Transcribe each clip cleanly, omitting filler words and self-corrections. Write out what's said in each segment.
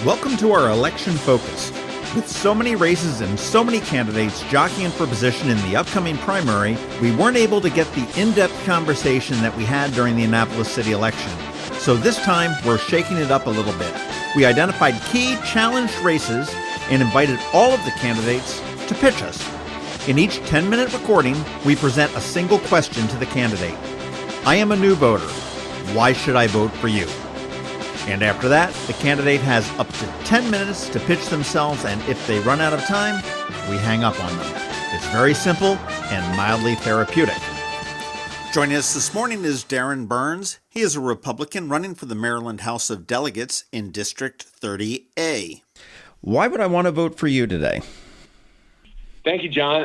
Welcome to our election focus. With so many races and so many candidates jockeying for position in the upcoming primary, we weren't able to get the in-depth conversation that we had during the Annapolis city election. So this time, we're shaking it up a little bit. We identified key challenged races and invited all of the candidates to pitch us. In each 10-minute recording, we present a single question to the candidate. I am a new voter. Why should I vote for you? And after that, the candidate has up to 10 minutes to pitch themselves, and if they run out of time, we hang up on them. It's very simple and mildly therapeutic. Joining us this morning is Darren Burns. He is a Republican running for the Maryland House of Delegates in District 30A. Why would I want to vote for you today? Thank you, John.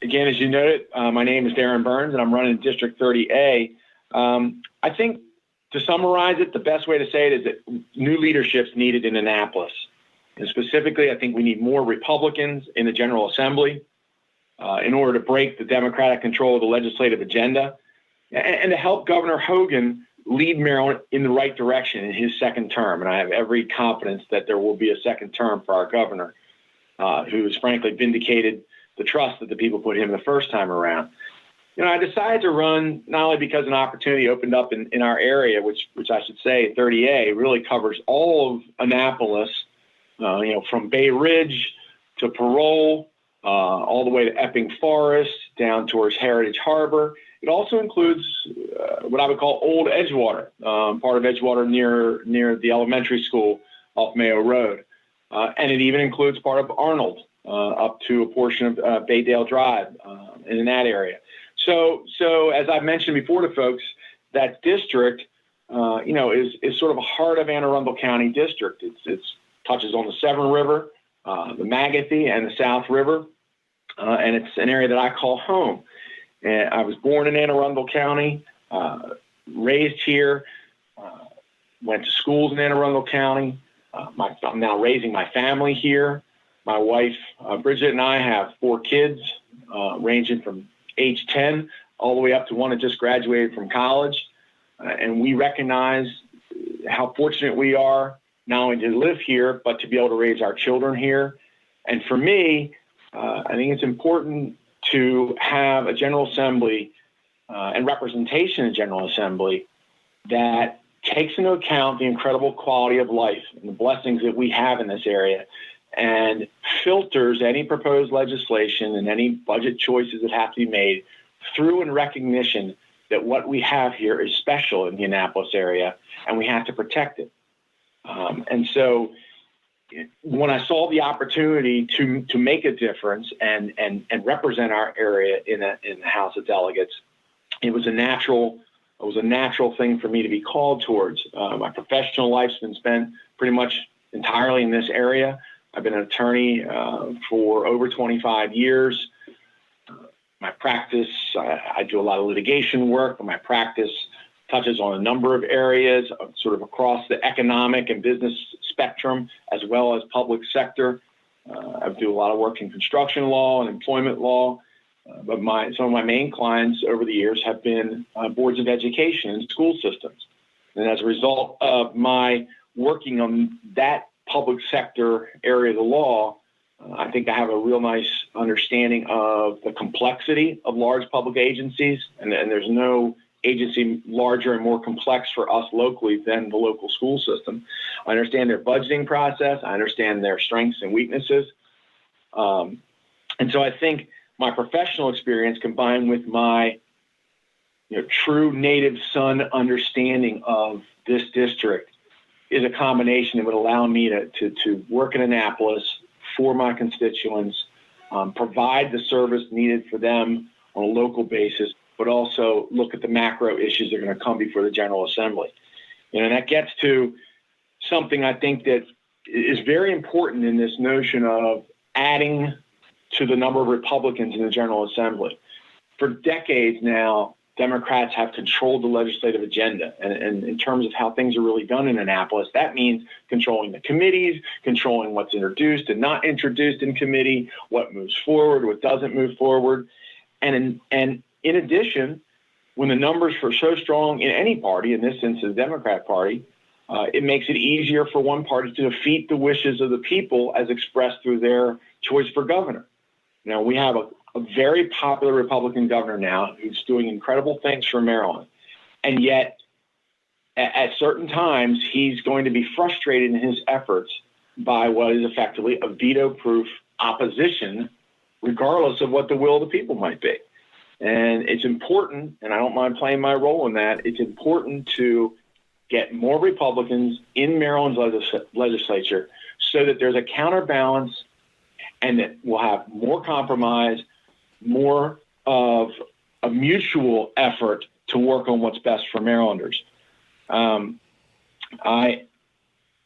Again, as you noted, my name is Darren Burns, and I'm running District 30A. I think, to summarize it, the best way to say it is that new leadership's needed in Annapolis. And specifically, I think we need more Republicans in the General Assembly in order to break the Democratic control of the legislative agenda and to help Governor Hogan lead Maryland in the right direction in his second term. And I have every confidence that there will be a second term for our governor, who has frankly vindicated the trust that the people put him the first time around. I decided to run not only because an opportunity opened up in our area, which I should say 30A really covers all of Annapolis, from Bay Ridge to Parole, all the way to Epping Forest, down towards Heritage Harbor. It also includes what I would call Old Edgewater, part of Edgewater near the elementary school off Mayo Road. And it even includes part of Arnold up to a portion of Baydale Drive in that area. So as I've mentioned before to folks, that district, is sort of a heart of Anne Arundel County district. It touches on the Severn River, the Magathie, and the South River, and it's an area that I call home. And I was born in Anne Arundel County, raised here, went to schools in Anne Arundel County. I'm now raising my family here. My wife, Bridget, and I have 4 kids, ranging from age 10 all the way up to one that just graduated from college. And we recognize how fortunate we are not only to live here, but to be able to raise our children here. And for me, I think it's important to have a General Assembly and representation in General Assembly that takes into account the incredible quality of life and the blessings that we have in this area, and filters any proposed legislation and any budget choices that have to be made through in recognition that what we have here is special in the Annapolis area, and we have to protect it. And so when I saw the opportunity to make a difference and represent our area in the House of Delegates, it was a natural thing for me to be called towards. My professional life's been spent pretty much entirely in this area. I've been an attorney for over 25 years. My practice, I do a lot of litigation work, but my practice touches on a number of areas sort of across the economic and business spectrum, as well as public sector. I do a lot of work in construction law and employment law, but some of my main clients over the years have been boards of education and school systems. And as a result of my working on that public sector area of the law, I think I have a real nice understanding of the complexity of large public agencies, and there's no agency larger and more complex for us locally than the local school system. I understand their budgeting process. I understand their strengths and weaknesses. And so I think my professional experience combined with my true native son understanding of this district is a combination that would allow me to work in Annapolis for my constituents, provide the service needed for them on a local basis, but also look at the macro issues that are going to come before the General Assembly. And that gets to something I think that is very important in this notion of adding to the number of Republicans in the General Assembly. For decades now, Democrats have controlled the legislative agenda. And in terms of how things are really done in Annapolis, that means controlling the committees, controlling what's introduced and not introduced in committee, what moves forward, what doesn't move forward. And in addition, when the numbers are so strong in any party, in this instance the Democrat Party, it makes it easier for one party to defeat the wishes of the people as expressed through their choice for governor. Now, we have a very popular Republican governor now who's doing incredible things for Maryland. And yet, at certain times, he's going to be frustrated in his efforts by what is effectively a veto-proof opposition, regardless of what the will of the people might be. And it's important, and I don't mind playing my role in that, it's important to get more Republicans in Maryland's legislature so that there's a counterbalance and that we'll have more compromise, more of a mutual effort to work on what's best for Marylanders. I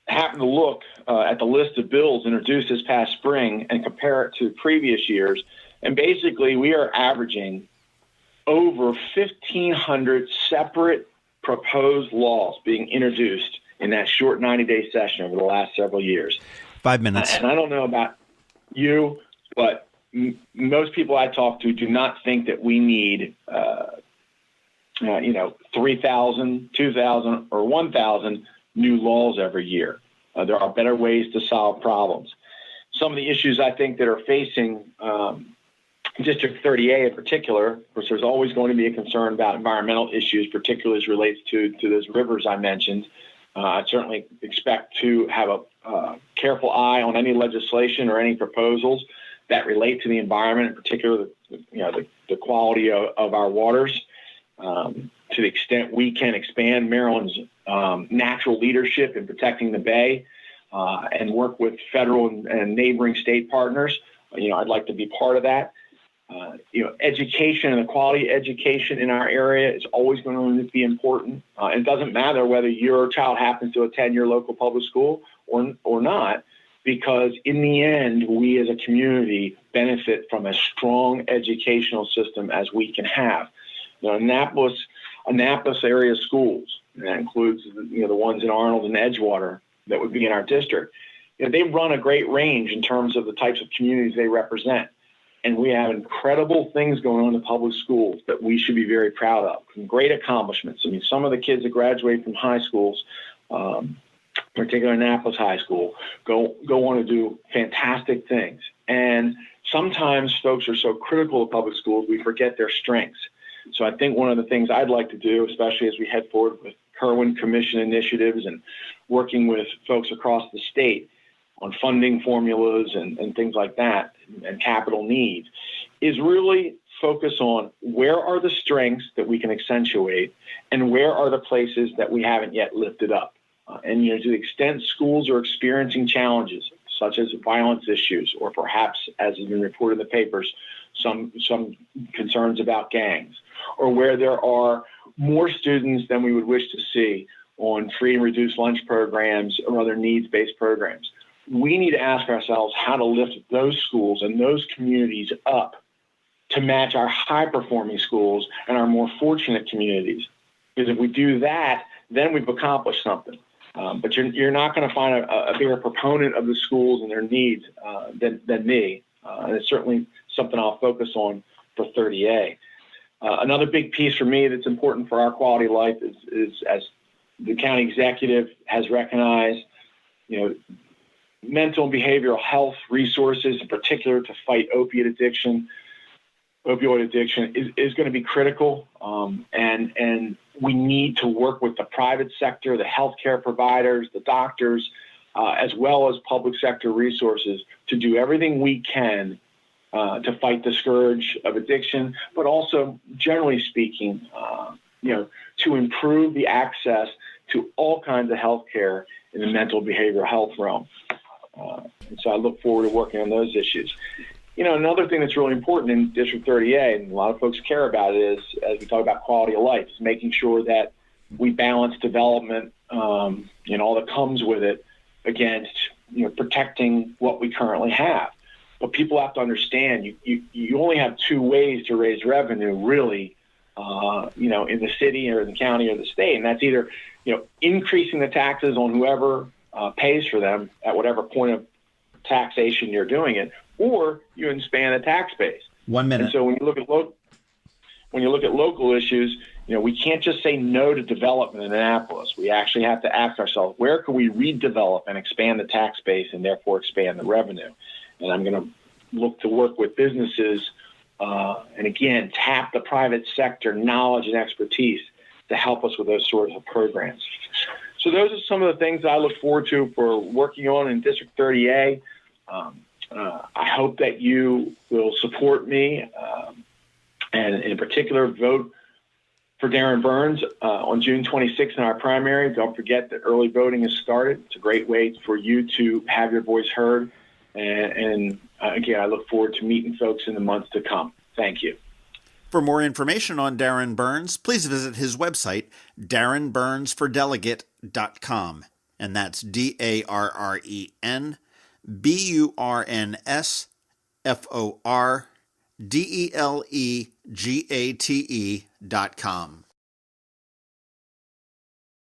happened to look at the list of bills introduced this past spring and compare it to previous years, and basically we are averaging over 1,500 separate proposed laws being introduced in that short 90-day session over the last several years. 5 minutes. And I don't know about you, but most people I talk to do not think that we need 3,000, 2,000, or 1,000 new laws every year. There are better ways to solve problems. Some of the issues I think that are facing District 30A in particular, of course, there's always going to be a concern about environmental issues, particularly as relates to those rivers I mentioned. I certainly expect to have a careful eye on any legislation or any proposals that relate to the environment, in particular, the quality of our waters. To the extent we can expand Maryland's natural leadership in protecting the Bay and work with federal and neighboring state partners, I'd like to be part of that. Education and the quality education in our area is always going to be important. It doesn't matter whether your child happens to attend your local public school or not, because in the end, we as a community benefit from as strong educational system as we can have. Annapolis area schools, and that includes the ones in Arnold and Edgewater that would be in our district. They run a great range in terms of the types of communities they represent. And we have incredible things going on in the public schools that we should be very proud of. Some great accomplishments. I mean, some of the kids that graduate from high schools, particularly Annapolis High School, go on to do fantastic things. And sometimes folks are so critical of public schools, we forget their strengths. So I think one of the things I'd like to do, especially as we head forward with Kirwan Commission initiatives and working with folks across the state on funding formulas and things like that and capital needs, is really focus on where are the strengths that we can accentuate and where are the places that we haven't yet lifted up. And to the extent schools are experiencing challenges such as violence issues or perhaps, as has been reported in the papers, some concerns about gangs, or where there are more students than we would wish to see on free and reduced lunch programs or other needs-based programs, we need to ask ourselves how to lift those schools and those communities up to match our high-performing schools and our more fortunate communities. Because if we do that, then we've accomplished something. But you're not going to find a bigger proponent of the schools and their needs than me. And it's certainly something I'll focus on for 30A. Another big piece for me that's important for our quality of life is as the county executive has recognized, mental and behavioral health resources, in particular to fight opioid addiction is going to be critical. And we need to work with the private sector, the healthcare providers, the doctors, as well as public sector resources to do everything we can to fight the scourge of addiction, but also, generally speaking, to improve the access to all kinds of healthcare in the mental behavioral health realm. And so I look forward to working on those issues. Another thing that's really important in District 30A, and a lot of folks care about it, is, as we talk about quality of life, is making sure that we balance development and all that comes with it against, protecting what we currently have. But people have to understand you only have two ways to raise revenue, really, in the city or the county or the state, and that's either, increasing the taxes on whoever pays for them at whatever point of taxation you're doing it, or you expand the tax base. 1 minute. And so when you look at local issues, we can't just say no to development in Annapolis. We actually have to ask ourselves, where can we redevelop and expand the tax base and therefore expand the revenue? And I'm going to look to work with businesses and, again, tap the private sector knowledge and expertise to help us with those sorts of programs. So those are some of the things I look forward to for working on in District 30A. I hope that you will support me and, in particular, vote for Darren Burns on June 26th in our primary. Don't forget that early voting has started. It's a great way for you to have your voice heard. And again, I look forward to meeting folks in the months to come. Thank you. For more information on Darren Burns, please visit his website, darrenburnsfordelegate.com. And that's DarrenBurnsFordelegate.com.